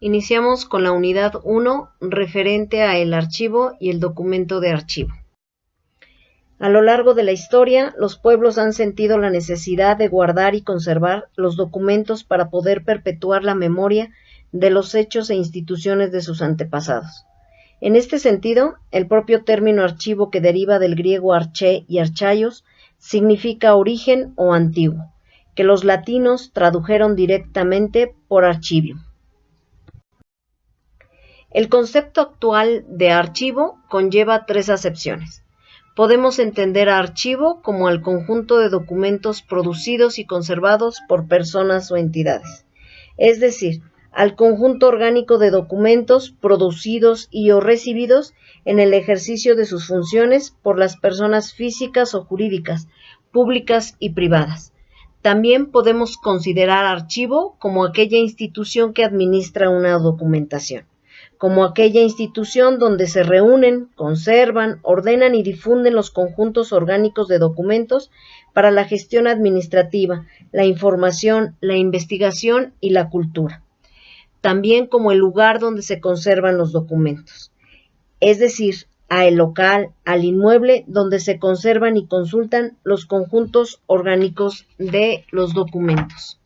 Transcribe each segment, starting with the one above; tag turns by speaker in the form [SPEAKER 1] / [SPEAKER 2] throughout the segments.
[SPEAKER 1] Iniciamos con la unidad 1 referente a el archivo y el documento de archivo. A lo largo de la historia, los pueblos han sentido la necesidad de guardar y conservar los documentos para poder perpetuar la memoria de los hechos e instituciones de sus antepasados. En este sentido, el propio término archivo, que deriva del griego arché y archaios, significa origen o antiguo, que los latinos tradujeron directamente por archivium. El concepto actual de archivo conlleva tres acepciones. Podemos entender a archivo como al conjunto de documentos producidos y conservados por personas o entidades, es decir, al conjunto orgánico de documentos producidos y o recibidos en el ejercicio de sus funciones por las personas físicas o jurídicas, públicas y privadas. También podemos considerar archivo como aquella institución que administra una documentación, como aquella institución donde se reúnen, conservan, ordenan y difunden los conjuntos orgánicos de documentos para la gestión administrativa, la información, la investigación y la cultura. También como el lugar donde se conservan los documentos, es decir, a el local, al inmueble donde se conservan y consultan los conjuntos orgánicos de los documentos.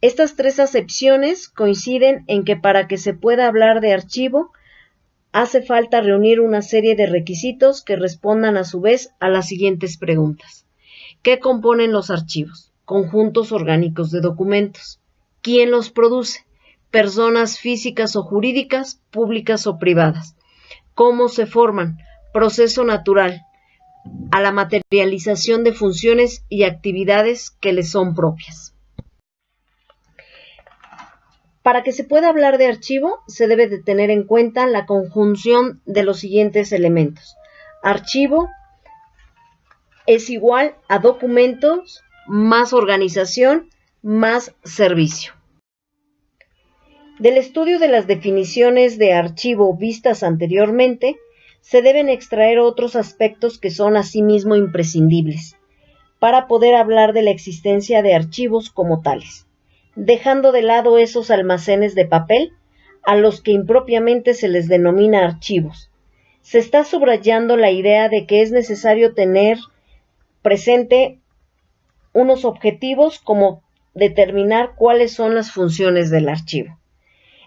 [SPEAKER 1] Estas tres acepciones coinciden en que para que se pueda hablar de archivo, hace falta reunir una serie de requisitos que respondan a su vez a las siguientes preguntas. ¿Qué componen los archivos? Conjuntos orgánicos de documentos. ¿Quién los produce? Personas físicas o jurídicas, públicas o privadas. ¿Cómo se forman? Proceso natural, a la materialización de funciones y actividades que les son propias. Para que se pueda hablar de archivo, se debe de tener en cuenta la conjunción de los siguientes elementos. Archivo es igual a documentos más organización más servicio. Del estudio de las definiciones de archivo vistas anteriormente, se deben extraer otros aspectos que son asimismo imprescindibles para poder hablar de la existencia de archivos como tales, dejando de lado esos almacenes de papel a los que impropiamente se les denomina archivos. Se está subrayando la idea de que es necesario tener presente unos objetivos como determinar cuáles son las funciones del archivo.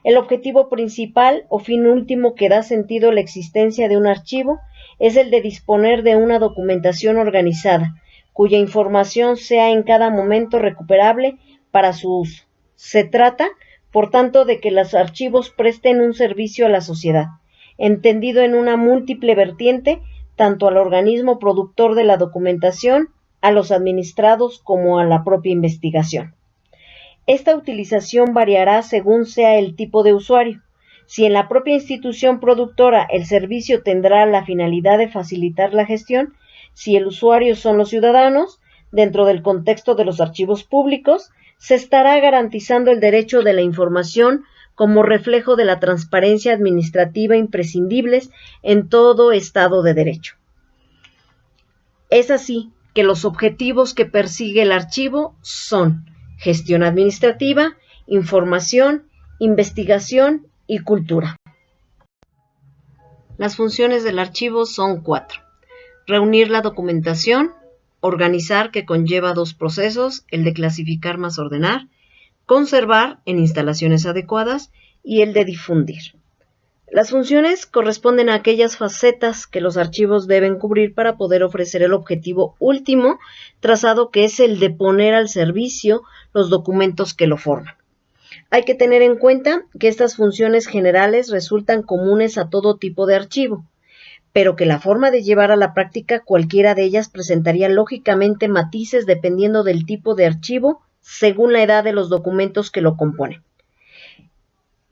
[SPEAKER 1] El objetivo principal o fin último que da sentido a la existencia de un archivo es el de disponer de una documentación organizada, cuya información sea en cada momento recuperable para su uso. Se trata, por tanto, de que los archivos presten un servicio a la sociedad, entendido en una múltiple vertiente, tanto al organismo productor de la documentación, a los administrados como a la propia investigación. Esta utilización variará según sea el tipo de usuario. Si en la propia institución productora el servicio tendrá la finalidad de facilitar la gestión, si el usuario son los ciudadanos, dentro del contexto de los archivos públicos, se estará garantizando el derecho de la información como reflejo de la transparencia administrativa imprescindibles en todo Estado de Derecho. Es así que los objetivos que persigue el archivo son gestión administrativa, información, investigación y cultura. Las funciones del archivo son 4. Reunir la documentación, organizar, que conlleva 2 procesos, el de clasificar más ordenar, conservar en instalaciones adecuadas y el de difundir. Las funciones corresponden a aquellas facetas que los archivos deben cubrir para poder ofrecer el objetivo último trazado, que es el de poner al servicio los documentos que lo forman. Hay que tener en cuenta que estas funciones generales resultan comunes a todo tipo de archivo, pero que la forma de llevar a la práctica cualquiera de ellas presentaría lógicamente matices dependiendo del tipo de archivo según la edad de los documentos que lo componen.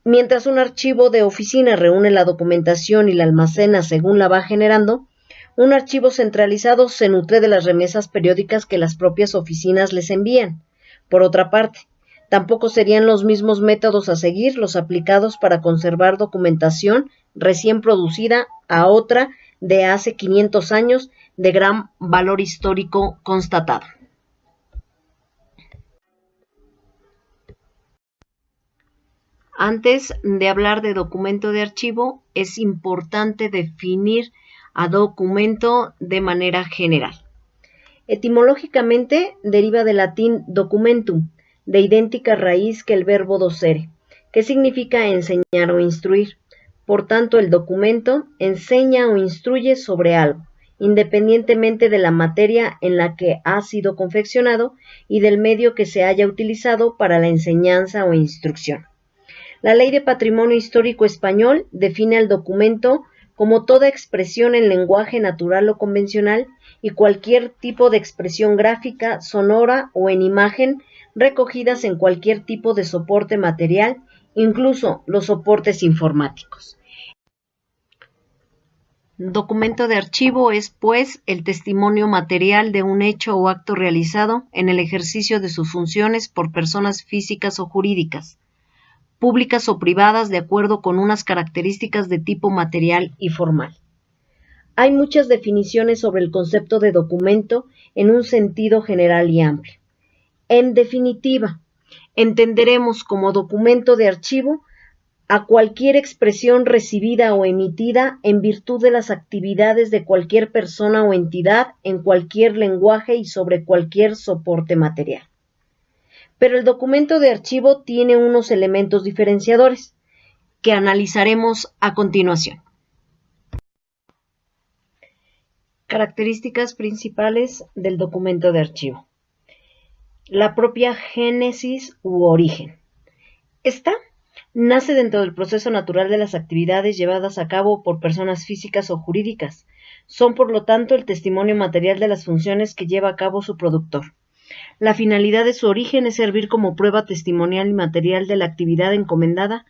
[SPEAKER 1] Mientras un archivo de oficina reúne la documentación y la almacena según la va generando, un archivo centralizado se nutre de las remesas periódicas que las propias oficinas les envían. Por otra parte, tampoco serían los mismos métodos a seguir los aplicados para conservar documentación recién producida a otra de hace 500 años de gran valor histórico constatado. antes de hablar de documento de archivo, es importante definir a documento de manera general. Etimológicamente deriva del latín documentum, de idéntica raíz que el verbo docere, que significa enseñar o instruir. Por tanto, el documento enseña o instruye sobre algo, independientemente de la materia en la que ha sido confeccionado y del medio que se haya utilizado para la enseñanza o instrucción. La Ley de Patrimonio Histórico Español define al documento como toda expresión en lenguaje natural o convencional y cualquier tipo de expresión gráfica, sonora o en imagen recogidas en cualquier tipo de soporte material, incluso los soportes informáticos. Documento de archivo es, pues, el testimonio material de un hecho o acto realizado en el ejercicio de sus funciones por personas físicas o jurídicas, públicas o privadas, de acuerdo con unas características de tipo material y formal. Hay muchas definiciones sobre el concepto de documento en un sentido general y amplio. En definitiva, entenderemos como documento de archivo a cualquier expresión recibida o emitida en virtud de las actividades de cualquier persona o entidad en cualquier lenguaje y sobre cualquier soporte material. Pero el documento de archivo tiene unos elementos diferenciadores que analizaremos a continuación. Características principales del documento de archivo. La propia génesis u origen. Esta nace dentro del proceso natural de las actividades llevadas a cabo por personas físicas o jurídicas. Son, por lo tanto, el testimonio material de las funciones que lleva a cabo su productor. La finalidad de su origen es servir como prueba testimonial y material de la actividad encomendada.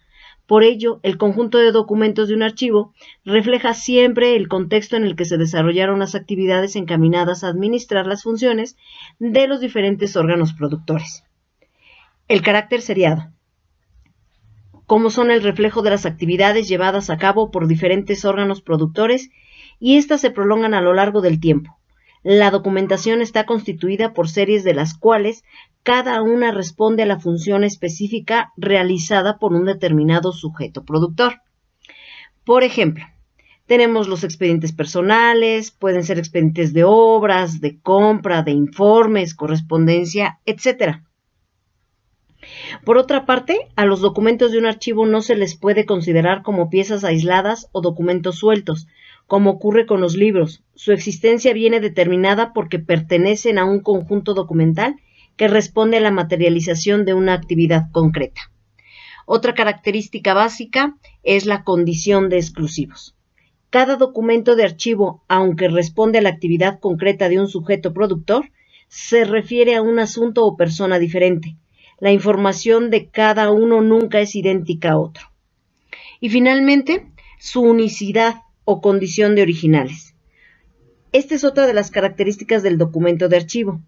[SPEAKER 1] Por ello, el conjunto de documentos de un archivo refleja siempre el contexto en el que se desarrollaron las actividades encaminadas a administrar las funciones de los diferentes órganos productores. El carácter seriado, como son el reflejo de las actividades llevadas a cabo por diferentes órganos productores y éstas se prolongan a lo largo del tiempo. La documentación está constituida por series de las cuales cada una responde a la función específica realizada por un determinado sujeto productor. Por ejemplo, tenemos los expedientes personales, pueden ser expedientes de obras, de compra, de informes, correspondencia, etc. Por otra parte, a los documentos de un archivo no se les puede considerar como piezas aisladas o documentos sueltos, como ocurre con los libros. Su existencia viene determinada porque pertenecen a un conjunto documental que responde a la materialización de una actividad concreta. Otra característica básica es la condición de exclusivos. Cada documento de archivo, aunque responde a la actividad concreta de un sujeto productor, se refiere a un asunto o persona diferente. La información de cada uno nunca es idéntica a otro. Y finalmente, su unicidad o condición de originales. Esta es otra de las características del documento de archivo,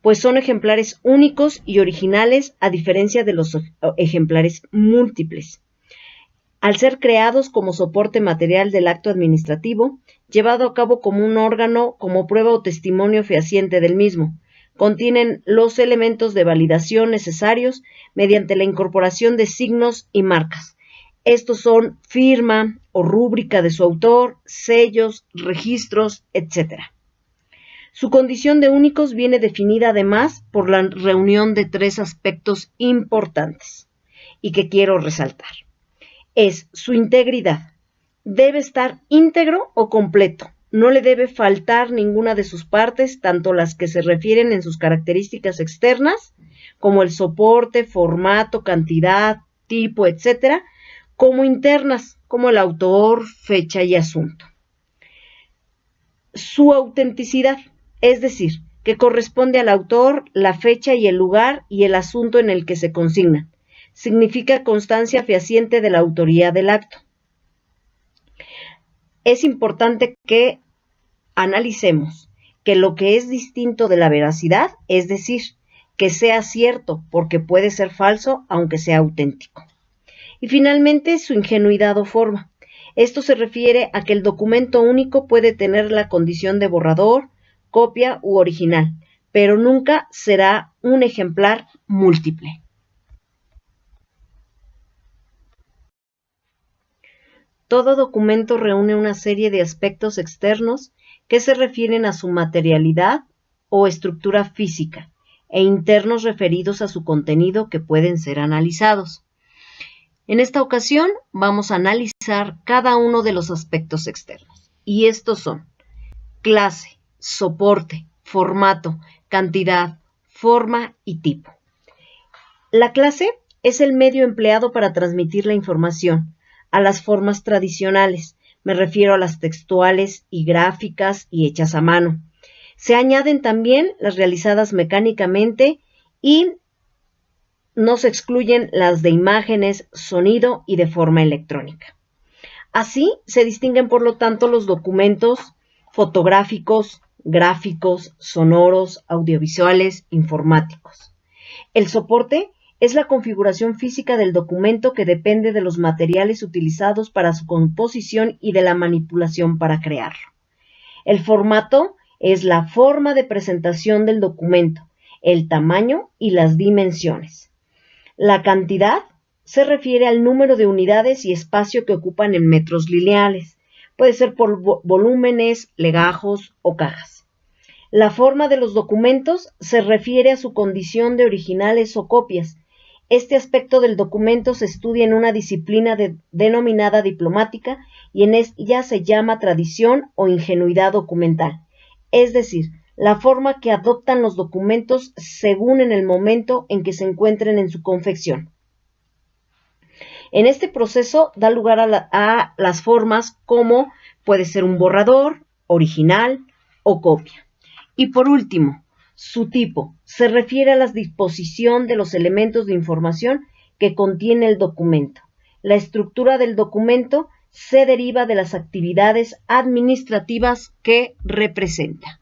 [SPEAKER 1] pues son ejemplares únicos y originales a diferencia de los ejemplares múltiples. Al ser creados como soporte material del acto administrativo, llevado a cabo como un órgano, como prueba o testimonio fehaciente del mismo, contienen los elementos de validación necesarios mediante la incorporación de signos y marcas. Estos son firma o rúbrica de su autor, sellos, registros, etc. Su condición de únicos viene definida además por la reunión de tres aspectos importantes y que quiero resaltar. Es su integridad. Debe estar íntegro o completo. No le debe faltar ninguna de sus partes, tanto las que se refieren en sus características externas, como el soporte, formato, cantidad, tipo, etc., como internas, como el autor, fecha y asunto. Su autenticidad, es decir, que corresponde al autor, la fecha y el lugar y el asunto en el que se consignan. Significa constancia fehaciente de la autoría del acto. Es importante que analicemos que lo que es distinto de la veracidad, es decir, que sea cierto, porque puede ser falso, aunque sea auténtico. Y finalmente, su ingenuidad o forma. Esto se refiere a que el documento único puede tener la condición de borrador, copia u original, pero nunca será un ejemplar múltiple. Todo documento reúne una serie de aspectos externos que se refieren a su materialidad o estructura física e internos referidos a su contenido que pueden ser analizados. En esta ocasión vamos a analizar cada uno de los aspectos externos y estos son clase, soporte, formato, cantidad, forma y tipo. La clase es el medio empleado para transmitir la información a las formas tradicionales, me refiero a las textuales y gráficas y hechas a mano. Se añaden también las realizadas mecánicamente y no se excluyen las de imágenes, sonido y de forma electrónica. Así se distinguen, por lo tanto, los documentos fotográficos, gráficos, sonoros, audiovisuales, informáticos. El soporte es la configuración física del documento que depende de los materiales utilizados para su composición y de la manipulación para crearlo. El formato es la forma de presentación del documento, el tamaño y las dimensiones. La cantidad se refiere al número de unidades y espacio que ocupan en metros lineales. Puede ser por volúmenes, legajos o cajas. La forma de los documentos se refiere a su condición de originales o copias. Este aspecto del documento se estudia en una disciplina denominada diplomática y en ella se llama tradición o ingenuidad documental, es decir, la forma que adoptan los documentos según en el momento en que se encuentren en su confección. En este proceso da lugar a las formas como puede ser un borrador, original o copia. Y por último, su tipo se refiere a la disposición de los elementos de información que contiene el documento. La estructura del documento se deriva de las actividades administrativas que representa.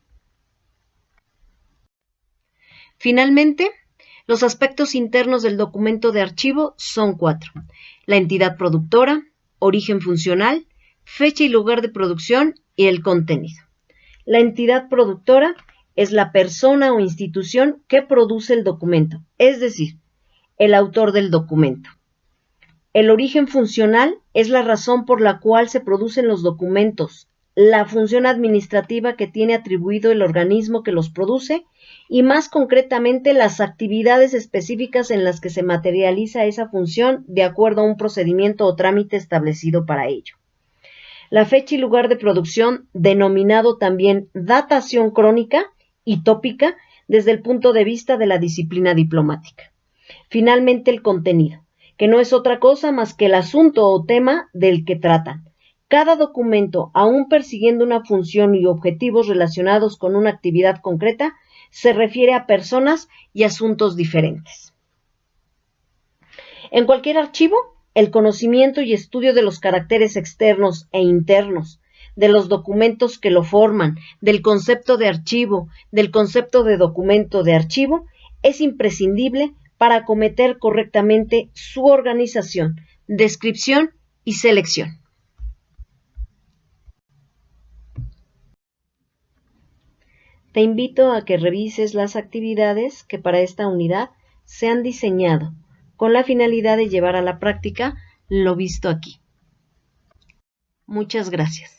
[SPEAKER 1] Finalmente, los aspectos internos del documento de archivo son 4. La entidad productora, origen funcional, fecha y lugar de producción y el contenido. La entidad productora es la persona o institución que produce el documento, es decir, el autor del documento. El origen funcional es la razón por la cual se producen los documentos, la función administrativa que tiene atribuido el organismo que los produce y más concretamente las actividades específicas en las que se materializa esa función de acuerdo a un procedimiento o trámite establecido para ello. La fecha y lugar de producción, denominado también datación crónica y tópica desde el punto de vista de la disciplina diplomática. Finalmente, el contenido, que no es otra cosa más que el asunto o tema del que tratan. Cada documento, aun persiguiendo una función y objetivos relacionados con una actividad concreta, se refiere a personas y asuntos diferentes. En cualquier archivo, el conocimiento y estudio de los caracteres externos e internos, de los documentos que lo forman, del concepto de archivo, del concepto de documento de archivo, es imprescindible para acometer correctamente su organización, descripción y selección. Te invito a que revises las actividades que para esta unidad se han diseñado con la finalidad de llevar a la práctica lo visto aquí. Muchas gracias.